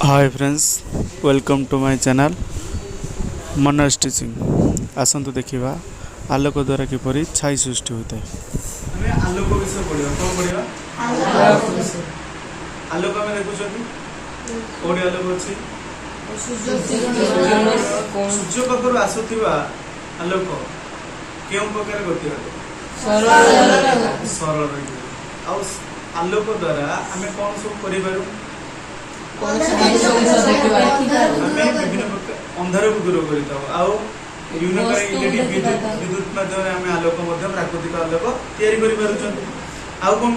Hi friends, welcome to my channel Manoj teaching. आसतु देखा आलोक द्वारा किपरि छाई सृष्टि होता है। आलोक विषय पढ़ा कौन पढ़ा आलोक आम देखुं कौटी आलोक अच्छी सूर्य पाखर आसुवा आलोक क्यों प्रकार गति सरल आलोक द्वारा आम कौन सब कर अंधार को दूर कर विद्युत माध्यम आलोक प्राकृतिक आलोक कौन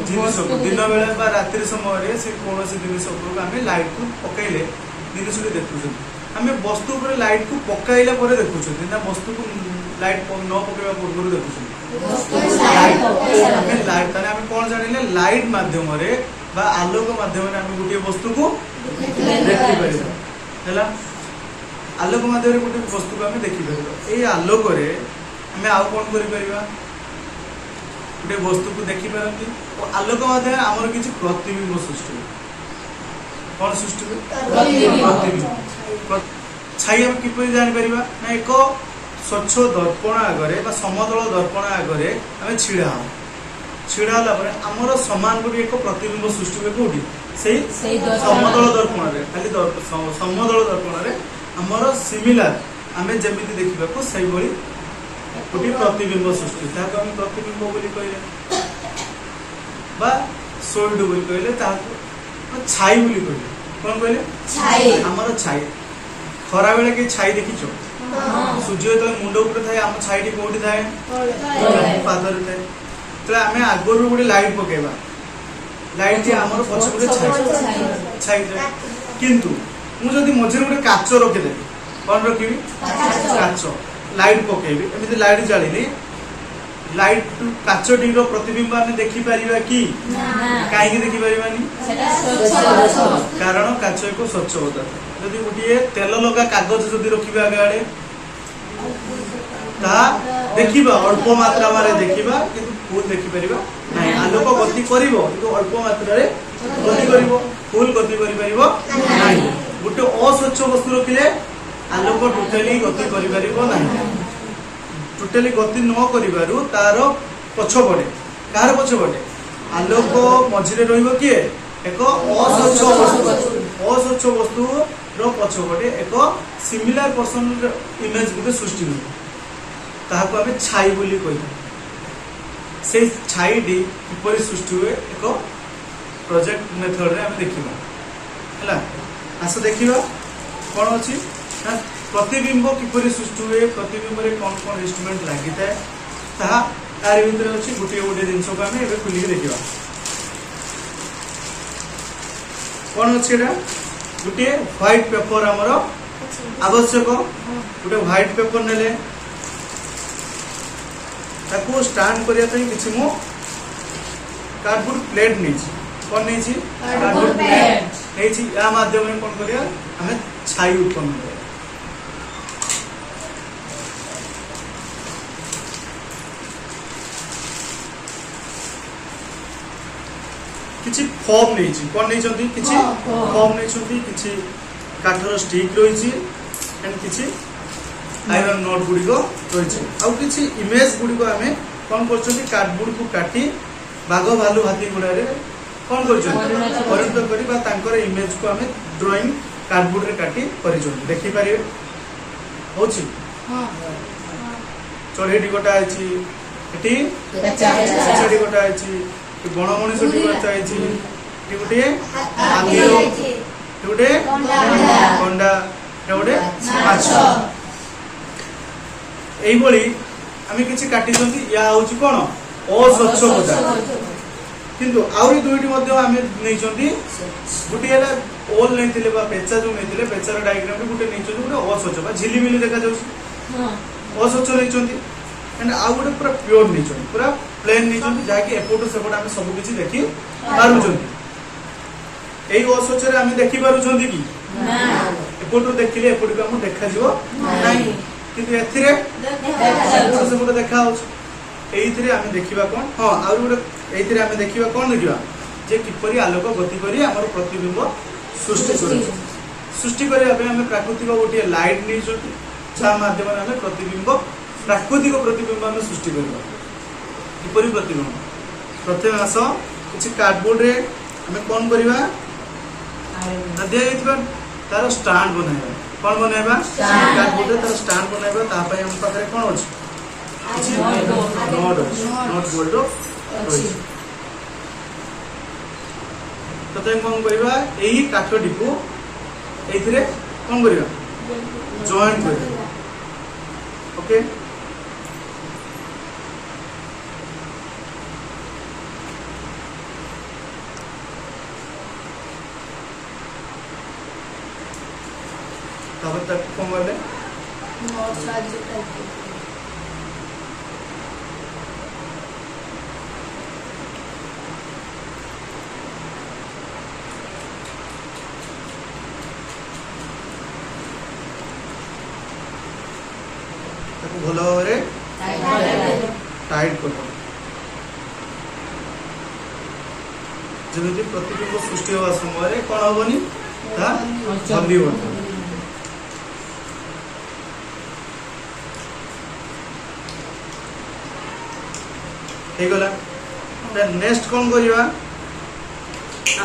जिनस दिन बेला रात्रि समय से कौन जिनस आम लाइट को पकड़े जिनस देखुं आम वस्तु पर लाइट को पकड़ला देखुं ना वस्तु को लाइट न पकड़ा पूर्व देखुं कौन जाने लाइट माध्यम आलोक माध्यम गोटे वस्तु को देखिपर आलोक माध्यम गोटे वस्तु को देखिपर ये आलोक आम आउ कौन कर गोटे वस्तु को देखिपारती और आलोक माध्यम आमर किसी प्रतिबिंब सृष्टि कौन सृष्टि प्रतिबिंब छाई आम किपर जापर ना एक स्वच्छ दर्पण आगे समतल दर्पण आगे आम छिड़ा छिड़ा आमर सामान को एक प्रतिबिंब सृष्टि हुए कौटी से समतल दर्पण खाली समतल दर्पण आमर सिमिलार आम जमी देखा से गोटे प्रतिबिंब सृष्टि आम प्रतिबिंब बोली कहले सोल्ड बोली कहले छाई बोली कहले कौन कहले आमर छाई खरा बेले कि छाई देखीच सूर्य जो मुंड उपरे थाए आम छाई कौटी थाए पादर थाए तो आम आगर गोटे लाइट पकेबा लाइट जे आमर पछपटे छाई थाए किंतु मु जदि मझे गोटे काच रखिदेवी कौन रखी काच लाइट पकेबी एमती लाइट जाली लाइट काचटी प्रतिबिंब आम देखिपर कि कहीं देखिपारानी कारण काच एक स्वच्छ पदार्थ जदि गोटे तेल लगा कागज जदि रखा आगे आड़े देखा अल्प मात्रा मारे देखा कि फुल देखिपर ना आलोक गति कर अल्प मात्रा गति कर फुल गति कर गोटे अस्वच्छ वस्तु रखिले आलोक टोटाली गति कर टोटाली गति न कर तार पछपटे कार पछपटे आलोक मझे रे एक अस्वच्छ वस्तु पछपटे एक सिमिलार पर्सन इमेज गोटे सृष्टि हुए ताकू आम छाई बोली कही से छाईटी किपरि सृष्टि हुए एक प्रोजेक्ट मेथड रे आम देखा आस देखा कौन अच्छी प्रतिबिंब किपरि सृष्टि हुए प्रतिबिंब रे कौन कौन इंस्ट्रूमेंट लगी थाए तार भीतर अच्छी गोटे गोटे जिन को आम ए खोलिक देखा कौन अच्छे गोटे व्हाइट पेपर आमर आवश्यक गोटे व्हाइट पेपर नेले ताकू स्टैंड करने किसी मु कार्डबोर्ड प्लेट नहीं कौन नहीं कार्डबोर्ड प्लेट नहीं या माध्यम कौन करिया हमें छाई उत्पन्न कर किसी फॉर्म नहीं कौन नहीं किसी फॉर्म नहीं किसी काठर स्टिक रही एंड किसी आयरन नट गुड़िक रही आउ किसी इमेज गुड़िक आम कौन कर कार्डबोर्ड को काटी बाघ भालू हाथी गुड़ा कौन कर परिणत इमेज को आम ड्राइंग कार्डबोर्ड रे काटी देखिपारे हो चढ़ेटी गोटा अच्छी गोटा अच्छी बण मनीष गोटे गोटे कंडा गोटे यही आम किसी काटी या हूँ कौन अस्वच्छ पदार्थ किंतु आहरी दुईटी आम नहीं गोटे ओल नहीं पेचा जो नहीं पेचार डायग्राम गोटे नहीं गोटे अस्वच्छ झिलिमिली देखा अस्वच्छ नहीं एंड आउ गोटे पूरा प्योर नहीं पूरा प्लेन नहीं जहाँकि एपट सेपट आम सब किसी देखी पार्टी यही अस्वच्छ आम देखिपुर कि एपटू देखिले एपट को आम देखा किंतु देखा देखा कौन हाँ आउ गोटे ये देखा कौन देखा जे किपरि आलोक गति करी हमर प्रतिबिंब सृष्टि करबा पे हम प्राकृतिक गोटे लाइट नहीं जोटी जा माध्यम रे हम प्रतिबिंब प्राकृतिक प्रतिबिंब हम सृष्टि करबा किपरि प्रतिबिंब प्रथम आस किछि कार्डबोर्ड रे हम कोन करबा नदिया इतबा तार स्टैंड बनाइबा कोन बनाइबा कार्डबोर्ड रे तार स्टैंड बनाइबा ता पय हम पाखरे कोन अछि किछि नोट बोल्ड अछि प्रथम कोन करबा एही काठडी को एथिरे कोन करबा जॉइन करबा ओके तब तक कोन बोले नोट राज्य टाइप भल भाव टाइट कर जमी प्रतिबिंब सृष्टि होगा समय कौन हेनी गला नेक्स्ट कौन करवा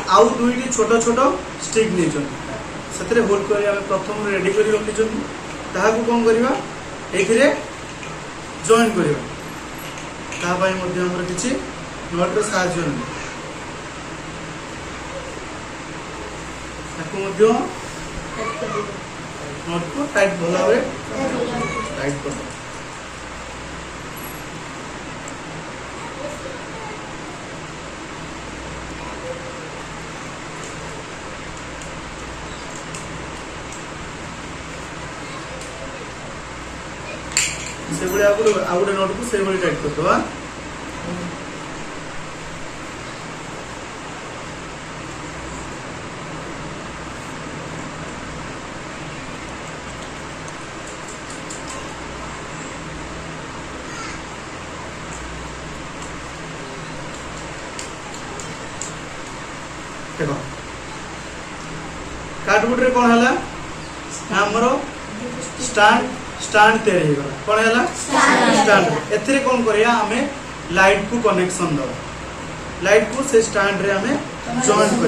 आउ दुईटी छोट छोट स्टिक नहीं होल्ड कर प्रथम रेडी कर रखी कौन करवा एथिरे जॉइन करवा किसी नोट साहाय्य नोट को टाइट भल भाव टाइट कर से बड़े आ गोटे नोट को से बड़े टाइट कर दवा देखो कार्डबोर्ड रे कोन हला हमरो स्टैंड तैयार हो गला कोन हला स्टैंड एथिरे कोन करिया हमें लाइट को कनेक्शन दो लाइट को से स्टैंड रे हमें जॉइन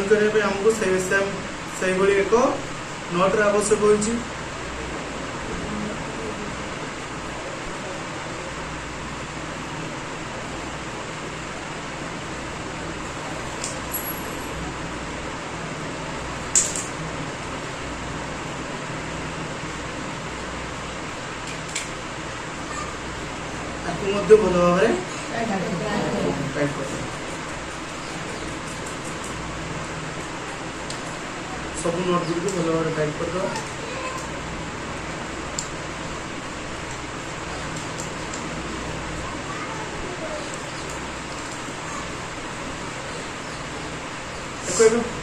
करे पे हमको सही बड़ी एक नोट रे आवश्यक होइछि भल भाव टाइट कर सब नोट गुड़ी भल भाव टाइट कर दो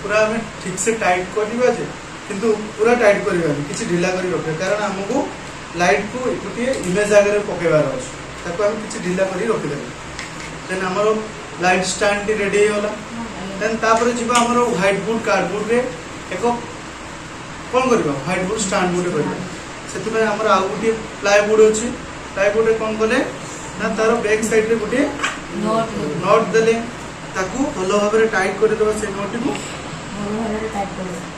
पूरा हमें ठीक से टाइट करवा किंतु पूरा टाइट करवा किसी ढिला कर रखे कारण हमको लाइट को गोटे इमेज आगे पकेबार अच्छे ताको हम किसी ढिला कर रखिदे देन हमरो लाइट स्टैंड रेडी होला देन तापर जिबा हमरो व्हाइट बोर्ड कार्डबोर्ड रे एक कोन करबा व्हाइट बोर्ड स्टैंड बोर्ड करबा सेति में हमरो आ गोटे प्लाईवुड अछि प्लाईवुड रे कोन कले ना तारो बैक साइड रे गोटे नोट देले ताको भलो भाबरे टाइट कर देबा से नोट को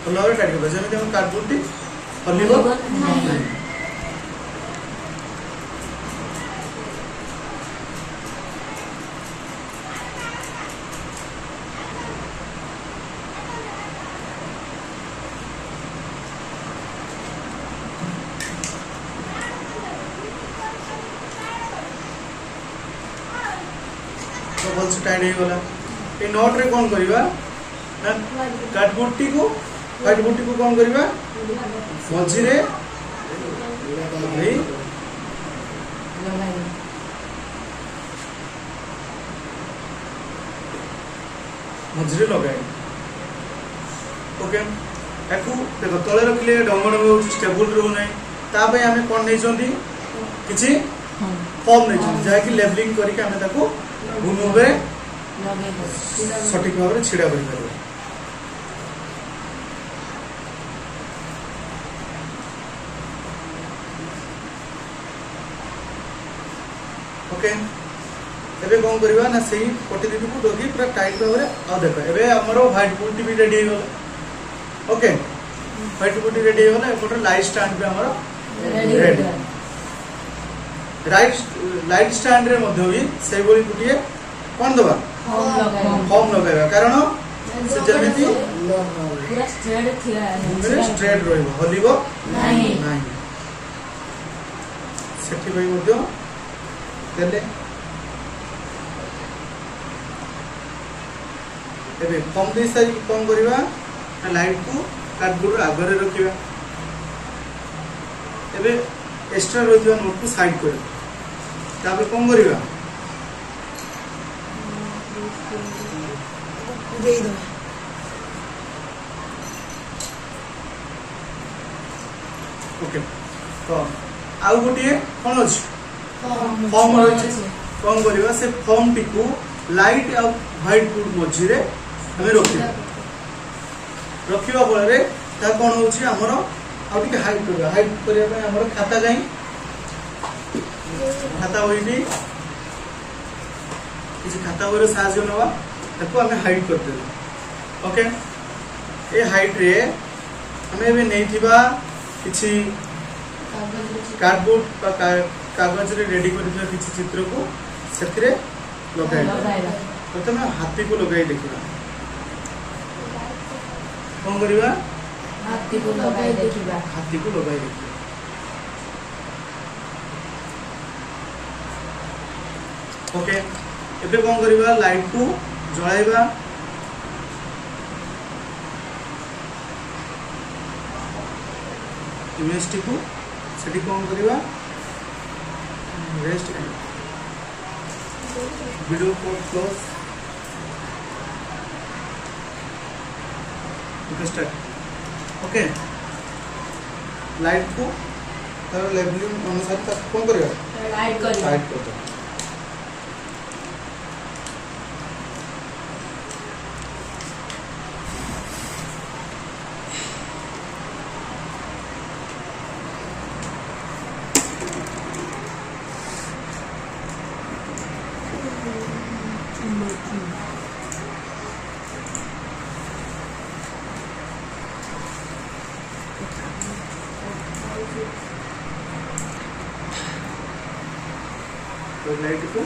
भलो भाबरे टाइट करबा जेमे हम कार्डबोर्ड टी हलिबो नहीं भल से टाइट हो गला ए नोट रे कोन करबा ना कार्डबोर्ड को कोन करबा मझी रे नहीं मझी रे लगाई ओके एको देखो तळे रखले डंगण हो स्टेबल रहू नै ता पे हमें कोन नै जंदी किछि फॉर्म नै जंदी जाय कि लेवलिंग करी के हमें ताको घुमबे सठिक भाव में छिड़ा कर पार। ओके एबे कौन करबा ना सही पटी दीदी को दोगी पूरा टाइट भाव में आ देखो एबे हमरो व्हाइट पुटी भी रेडी हो गला। ओके व्हाइट पुटी रेडी हो गला एपटर लाइट स्टैंड पे हमरो रेडी। लाइट स्टैंड रे मध्ये भी सेही बोली गुटिए कोन दबा होम लगाइबा कारण से जेमिति पूरा स्ट्रेट रहइबो हलिबो नाही सेठी भाई मध्ये देले एबे कम दे सारी कम करबा लाइट को कार्डबोर्ड आगरे रखिबा एबे एक्स्ट्रा रहिबा नोट को साइड कर ताबे कम करबा दे दो ओके तो आउ गोटिए कोन अछि फॉर्म अछि कम करबा से फॉर्म टिकू लाइट आ व्हाइट बोर्ड मझी रे हमें रखिबा फल ता कौन होची हमरो आ टिके हाइट करिया पे हमरो खाता जाई खाता होइनी किसी खाता होरे साहाय्य नवा ताको हमें हाइट कर दे। ओके ए हाइट रे हमें भी नहीं थिबा किसी कार्डबोर्ड का कागज रे रेडी कर दिया किसी चित्र को सेथिरे लगाइला प्रथमे हाथी को लगाई देखिबा कौन करिबा हाथी को लगाई देखिबा ओके एबे कौन करिबा लाइट को जळाइबा इमेज को सेठी कौन करिबा रेस्ट वीडियो को क्लोज स्टार्ट। ओके लाइट को तार लेवलिंग अनुसार तक कौन करेगा लाइट कर दो तो लाइट को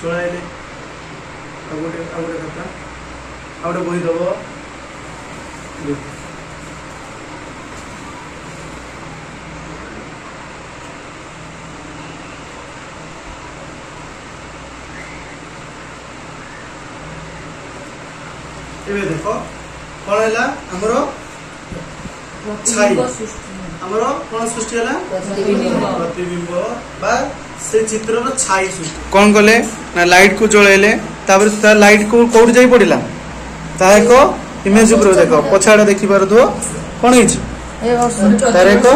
चलाइले आगोटे खाता आउटे बही दब एबे देखो कौन है हमरो छाई हमरो कौन सृष्टि है प्रतिबिंब बा से चित्र रो छाई सृष्टि कौन कले ना लाइट को जळेले तापर ता लाइट को कोड जाई पडिला ताहे को इमेज ऊपर देखो पछाडा देखि पार दो कोन हिच तारे को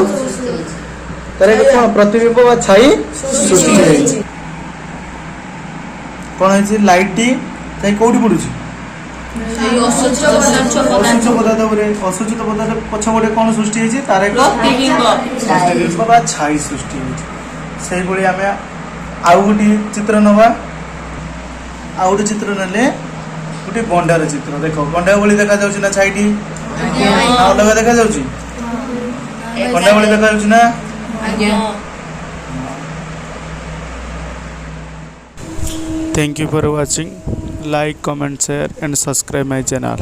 कोन प्रतिबिंब बा छाई सृष्टि है कोन हिच लाइट टी ताई कोडी पडुची असुचित पदार्थ पछपटे कौन सृष्टि होती तार एक छाई सृष्टि से आम आउ गोटे चित्र नवा आउ गोटे चित्र ने गोटे गंडार चित्र देख गंडा भली देखा ना छाईटी अलग देखा गंडा भली देखा ना Thank you for watching. Like, comment, share and subscribe my channel.